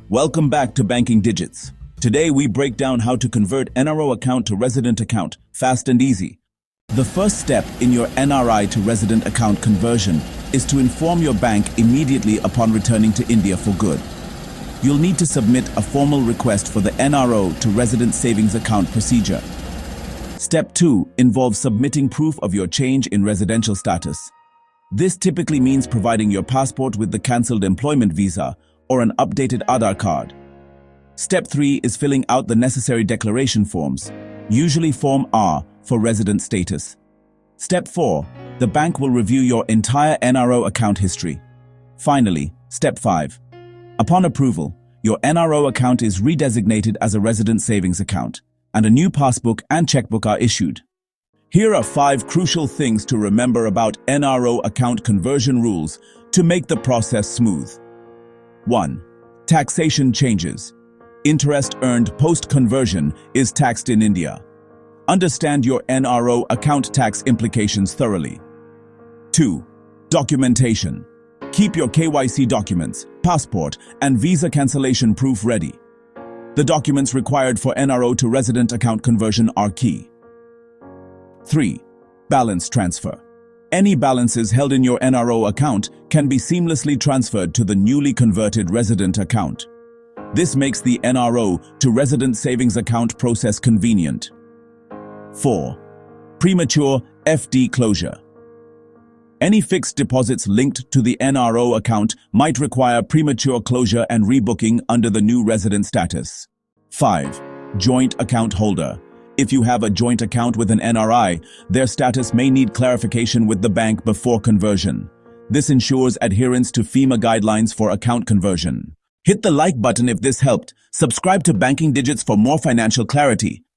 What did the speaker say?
Welcome back to Banking Digits. Today we break down how to convert NRO account to resident account, fast and easy. The first step in your NRI to resident account conversion is to inform your bank immediately upon returning to India for good. You'll need to submit a formal request for the NRO to resident savings account procedure. Step 2 involves submitting proof of your change in residential status. This typically means providing your passport with the cancelled employment visa or an updated Aadhaar card. Step 3 is filling out the necessary declaration forms, usually Form R for resident status. Step 4, the bank will review your entire NRO account history. Finally, Step 5. Upon approval, your NRO account is redesignated as a resident savings account, and a new passbook and checkbook are issued. Here are 5 crucial things to remember about NRO account conversion rules to make the process smooth. 1. Taxation changes. Interest earned post-conversion is taxed in India. Understand your NRO account tax implications thoroughly. 2. Documentation. Keep your KYC documents, passport, and visa cancellation proof ready. The documents required for NRO to resident account conversion are key. 3. Balance transfer. Any balances held in your NRO account can be seamlessly transferred to the newly converted resident account. This makes the NRO to resident savings account process convenient. 4. Premature FD closure. Any fixed deposits linked to the NRO account might require premature closure and rebooking under the new resident status. 5. Joint account holder. If you have a joint account with an NRI, their status may need clarification with the bank before conversion. This ensures adherence to FEMA guidelines for account conversion. Hit the like button if this helped. Subscribe to Banking Digits for more financial clarity.